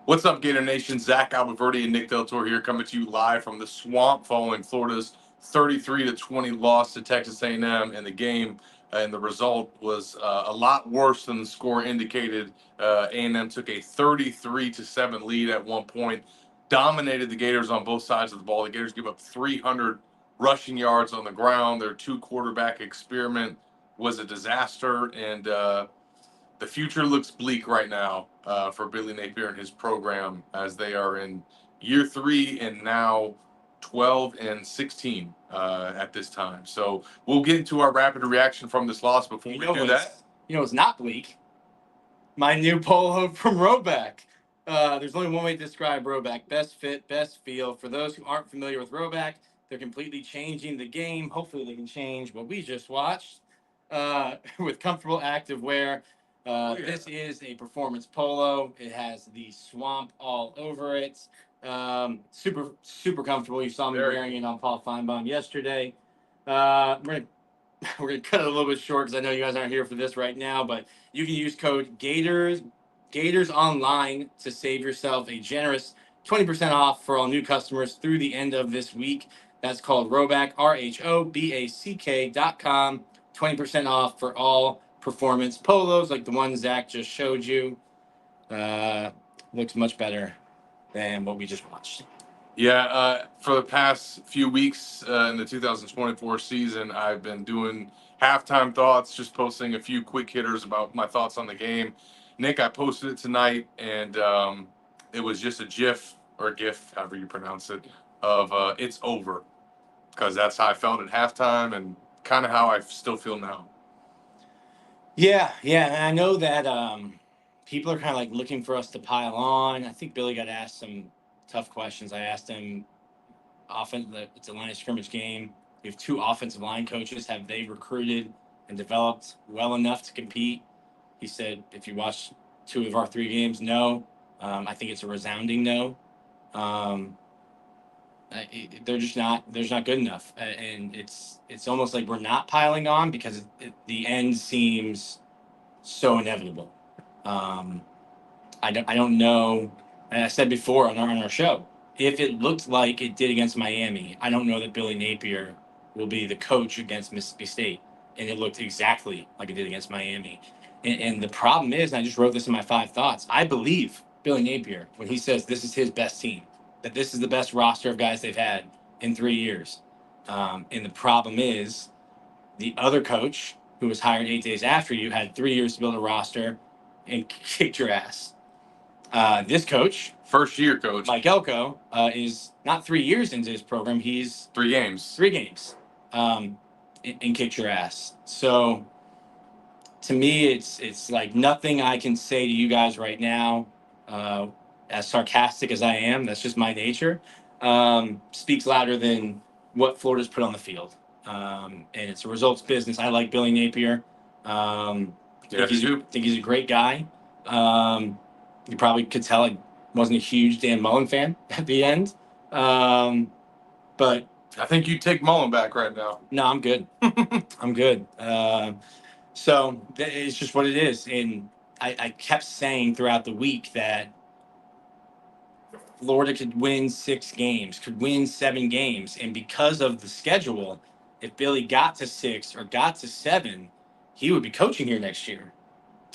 What's up, Gator Nation? Zach Abolverdi and Nick Del Torre here, coming to you live from the Swamp following Florida's 33-20 loss to Texas A&M. And the game and the result was a lot worse than the score indicated. A&M took a 33-7 lead at one point, dominated the Gators on both sides of the ball. The Gators gave up 300 rushing yards on the ground. Their two-quarterback experiment was a disaster, and the future looks bleak right now for Billy Napier and his program, as they are in year 3 and now 12-16 at this time. So we'll get into our rapid reaction from this loss before we do that. It's not bleak. My new polo from Roback. There's only one way to describe Roback: best fit, best feel. For those who aren't familiar with Roback, they're completely changing the game. Hopefully, they can change what we just watched with comfortable active wear. This is a performance polo. It has the swamp all over it. Super, super comfortable. You saw me wearing it on Paul Feinbaum yesterday. We're gonna cut it a little bit short because I know you guys aren't here for this right now, but you can use code Gators Online to save yourself a generous 20% off for all new customers through the end of this week. That's called Roback, RHOBACK.com. 20% off for all performance polos like the one Zach just showed you. Looks much better than what we just watched. Yeah, for the past few weeks in the 2024 season, I've been doing halftime thoughts, just posting a few quick hitters about my thoughts on the game. Nick, I posted it tonight, and it was just a GIF or GIF, however you pronounce it, of "It's over," because that's how I felt at halftime and kind of how I still feel now. Yeah, and I know that people are kind of like looking for us to pile on. I think Billy got asked some tough questions. I asked him often, it's a line of scrimmage game. You have 2 offensive line coaches. Have they recruited and developed well enough to compete? He said, if you watch 2 of our 3 games, no. I think it's a resounding no. They're just not good enough, and it's almost like we're not piling on because the end seems so inevitable. I don't know. And I said before on our show, if it looked like it did against Miami, I don't know that Billy Napier will be the coach against Mississippi State. And it looked exactly like it did against Miami. And the problem is, and I just wrote this in my 5 thoughts, I believe Billy Napier when he says this is his best team, that this is the best roster of guys they've had in 3 years. And the problem is the other coach who was hired 8 days after you had 3 years to build a roster and kicked your ass. This coach, first-year coach, Mike Elko, is not 3 years into his program. He's 3 games. 3 games, and kicked your ass. So, to me, it's like nothing I can say to you guys right now, as sarcastic as I am, that's just my nature, speaks louder than what Florida's put on the field. And it's a results business. I like Billy Napier. I think he's a great guy. You probably could tell I wasn't a huge Dan Mullen fan at the end. But I think you take Mullen back right now. No, I'm good. I'm good. So it's just what it is. And I kept saying throughout the week that Florida could win 6 games, could win 7 games. And because of the schedule, if Billy got to 6 or got to 7, he would be coaching here next year.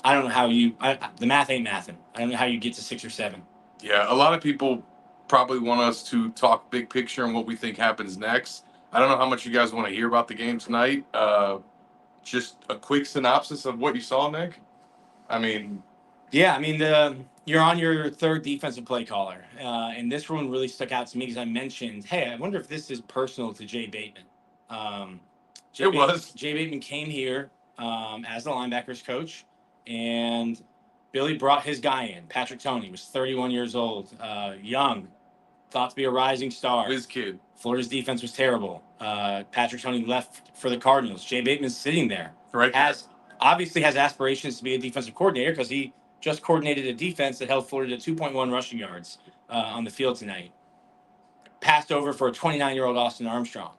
I don't know how the math ain't mathing. I don't know how you get to 6 or 7. Yeah, a lot of people probably want us to talk big picture and what we think happens next. I don't know how much you guys want to hear about the game tonight. Just a quick synopsis of what you saw, Nick. You're on your 3rd defensive play caller. And this one really stuck out to me because I mentioned, hey, I wonder if this is personal to Jay Bateman. Jay Bateman came here as the linebackers coach, and Billy brought his guy in. Patrick Toney was 31 years old, young, thought to be a rising star. His kid. Florida's defense was terrible. Patrick Toney left for the Cardinals. Jay Bateman's sitting there. Right. Obviously has aspirations to be a defensive coordinator because he just coordinated a defense that held Florida to 2.1 rushing yards on the field tonight. Passed over for a 29-year-old Austin Armstrong.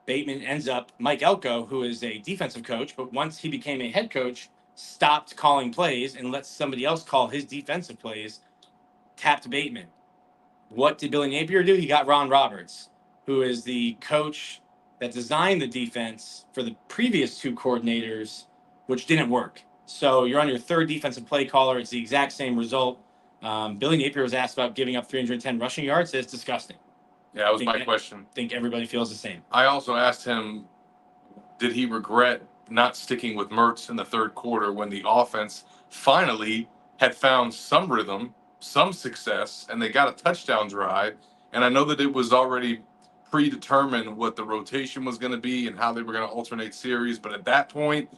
Bateman ends up, Mike Elko, who is a defensive coach, but once he became a head coach, stopped calling plays and let somebody else call his defensive plays, tapped Bateman. What did Billy Napier do? He got Ron Roberts, who is the coach that designed the defense for the previous two coordinators, which didn't work. So you're on your third defensive play caller. It's the exact same result. Billy Napier was asked about giving up 310 rushing yards. It's disgusting. Yeah, that was my question. I think everybody feels the same. I also asked him, did he regret not sticking with Mertz in the third quarter when the offense finally had found some rhythm, some success, and they got a touchdown drive? And I know that it was already predetermined what the rotation was going to be and how they were going to alternate series. But at that point,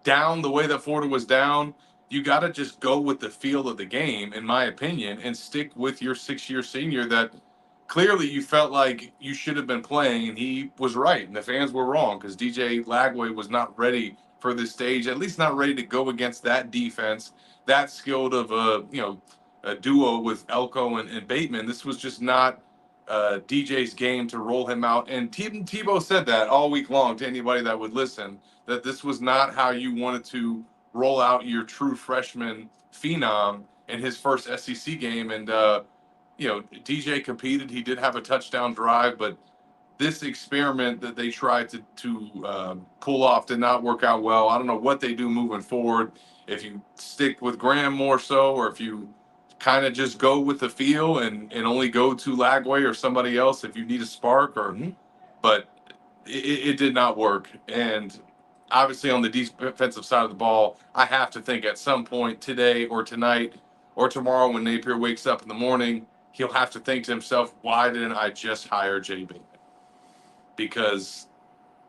down the way that Florida was down, you got to just go with the feel of the game, in my opinion, and stick with your 6-year senior that clearly you felt like you should have been playing, and he was right, and the fans were wrong because DJ Lagway was not ready for this stage, at least not ready to go against that defense, that skilled of a duo with Elko and Bateman. This was just not DJ's game to roll him out. And Tebow said that all week long to anybody that would listen, that this was not how you wanted to roll out your true freshman phenom in his first SEC game. And DJ competed. He did have a touchdown drive, but this experiment that they tried to pull off did not work out well. I don't know what they do moving forward. If you stick with Graham more so, or if you kind of just go with the feel and only go to Lagway or somebody else if you need a spark. But it did not work. And obviously on the defensive side of the ball, I have to think at some point today or tonight or tomorrow when Napier wakes up in the morning, he'll have to think to himself, why didn't I just hire Jay Bateman? Because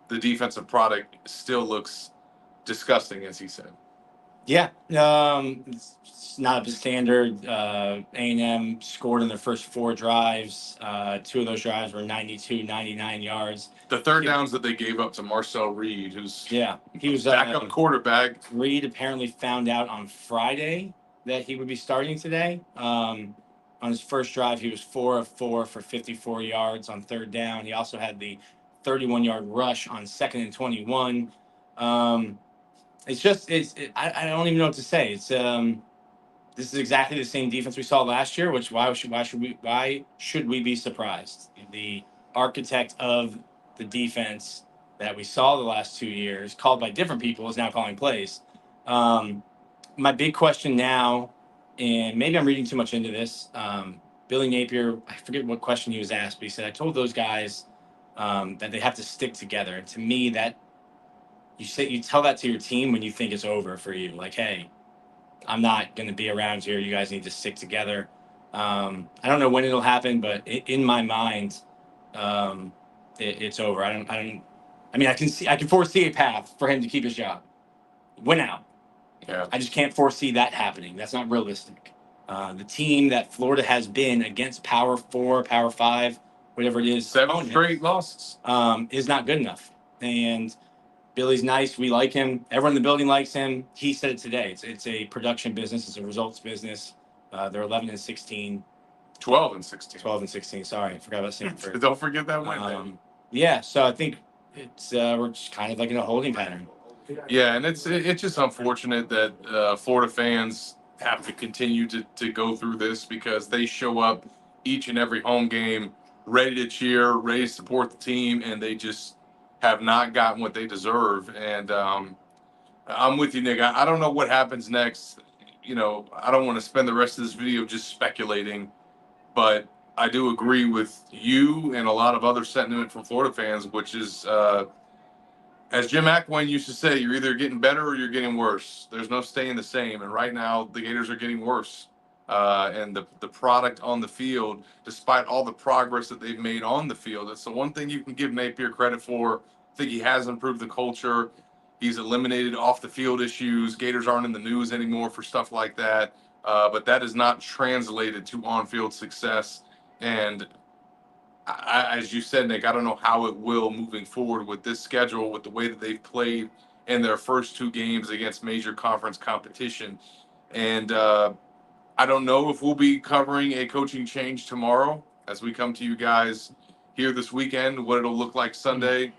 the defensive product still looks disgusting, as he said. Yeah, it's not up to standard. A&M scored in their first 4 drives. 2 of those drives were 92, 99 yards. The third downs that they gave up to Marcel Reed, who's he was backup quarterback. Reed apparently found out on Friday that he would be starting today. On his first drive, he was 4 of 4 for 54 yards on third down. He also had the 31-yard rush on 2nd and 21. I don't even know what to say. It's this is exactly the same defense we saw last year. Which why should we be surprised? The architect of the defense that we saw the last 2 years, called by different people, is now calling plays. My big question now, and maybe I'm reading too much into this. Billy Napier, I forget what question he was asked, but he said, "I told those guys that they have to stick together." And to me, that you tell that to your team when you think it's over for you. Like, hey, I'm not going to be around here. You guys need to stick together. I don't know when it'll happen, but in my mind, it's over. I can foresee a path for him to keep his job. Win out. Yeah. I just can't foresee that happening. That's not realistic. The team that Florida has been against Power 4, Power 5, whatever it is, 7 straight losses, is not good enough. And Billy's nice. We like him. Everyone in the building likes him. He said it today. It's a production business. It's a results business. They're 11 and 16. 12 and 16. 12 and 16. Sorry, I forgot about saying first. Don't forget that win. Yeah, so I think it's we're just kind of like in a holding pattern. Yeah, and it's just unfortunate that Florida fans have to continue to go through this because they show up each and every home game ready to cheer, ready to support the team, and they just have not gotten what they deserve. And I'm with you, Nick. I don't know what happens next. I don't want to spend the rest of this video just speculating, but I do agree with you and a lot of other sentiment from Florida fans, which is, as Jim McElwain used to say, you're either getting better or you're getting worse. There's no staying the same. And right now, the Gators are getting worse. And the product on the field, despite all the progress that they've made on the field, it's the one thing you can give Napier credit for. I think he has improved the culture. He's eliminated off the field issues. Gators aren't in the news anymore for stuff like that. But that is not translated to on-field success. And as you said, Nick, I don't know how it will moving forward with this schedule, with the way that they've played in their first 2 games against major conference competition. And I don't know if we'll be covering a coaching change tomorrow as we come to you guys here this weekend, what it'll look like Sunday.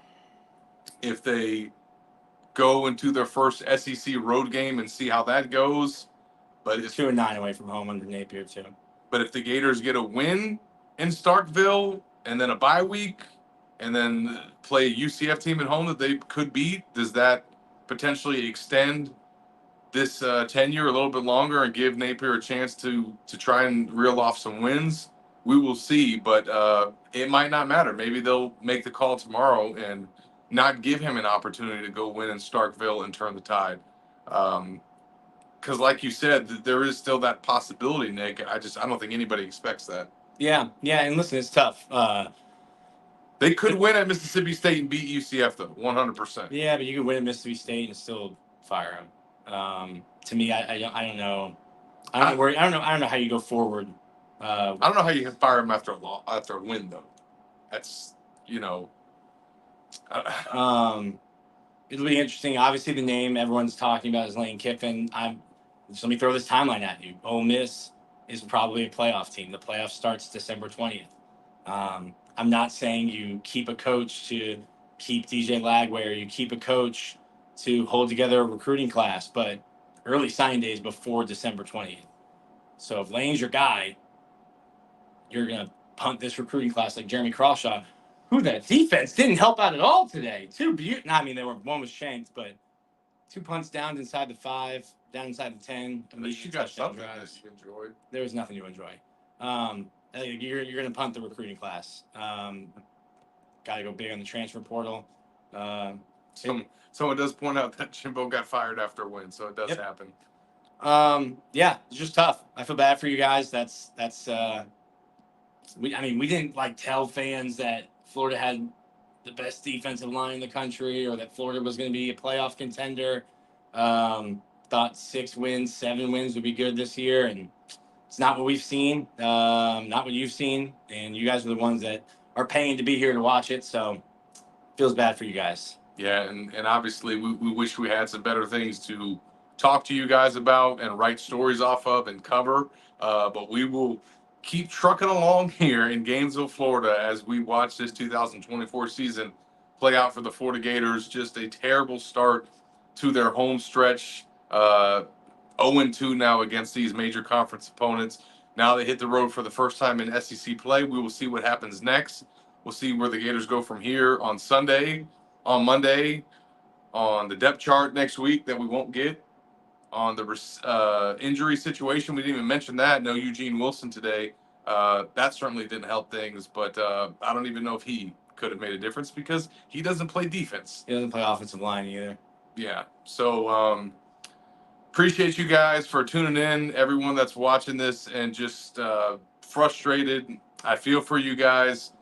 If they go into their first SEC road game and see how that goes. But if 2-9 away from home under Napier too. But if the Gators get a win in Starkville and then a bye week and then play a UCF team at home that they could beat, does that potentially extend this tenure a little bit longer and give Napier a chance to try and reel off some wins? We will see, but it might not matter. Maybe they'll make the call tomorrow and not give him an opportunity to go win in Starkville and turn the tide. Because, like you said, there is still that possibility, Nick. I don't think anybody expects that. Yeah, and listen, it's tough. They could win at Mississippi State and beat UCF though, 100%. Yeah, but you could win at Mississippi State and still fire him. To me, I don't know. I don't know how you go forward. I don't know how you can fire him after a win though. That's It'll be interesting. Obviously, the name everyone's talking about is Lane Kiffin. Just let me throw this timeline at you. Ole Miss is probably a playoff team. The playoff starts December 20th. I'm not saying you keep a coach to keep DJ Lagway, or you keep a coach to hold together a recruiting class, but early signing day is before December 20th. So if Lane's your guy, you're going to punt this recruiting class like Jeremy Crawshaw, who that defense didn't help out at all today. One was shanked, but 2 punts down inside the 5, down inside the 10. At least you got something that you enjoyed. There was nothing to enjoy. You're going to punt the recruiting class. Got to go big on the transfer portal. Someone does point out that Jimbo got fired after a win, so it does happen. Yeah, it's just tough. I feel bad for you guys. We didn't tell fans that Florida had the best defensive line in the country, or that Florida was going to be a playoff contender. Thought 6 wins, 7 wins would be good this year, and it's not what we've seen. Not what you've seen, and you guys are the ones that are paying to be here to watch it. So, feels bad for you guys. Yeah, and obviously we wish we had some better things to talk to you guys about and write stories off of and cover. But we will keep trucking along here in Gainesville, Florida, as we watch this 2024 season play out for the Florida Gators. Just a terrible start to their home stretch. 0-2 now against these major conference opponents. Now they hit the road for the first time in SEC play. We will see what happens next. We'll see where the Gators go from here on Sunday, on Monday, on the depth chart next week that we won't get, on the injury situation. We didn't even mention that. No Eugene Wilson today. That certainly didn't help things, but I don't even know if he could have made a difference because he doesn't play defense. He doesn't play offensive line either. Yeah. So appreciate you guys for tuning in, everyone that's watching this and just frustrated. I feel for you guys.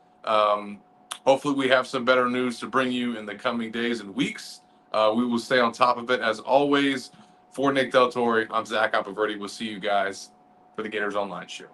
Hopefully we have some better news to bring you in the coming days and weeks. We will stay on top of it as always. For Nick Del Torre, I'm Zach Abolverdi. We'll see you guys for the Gators Online Show.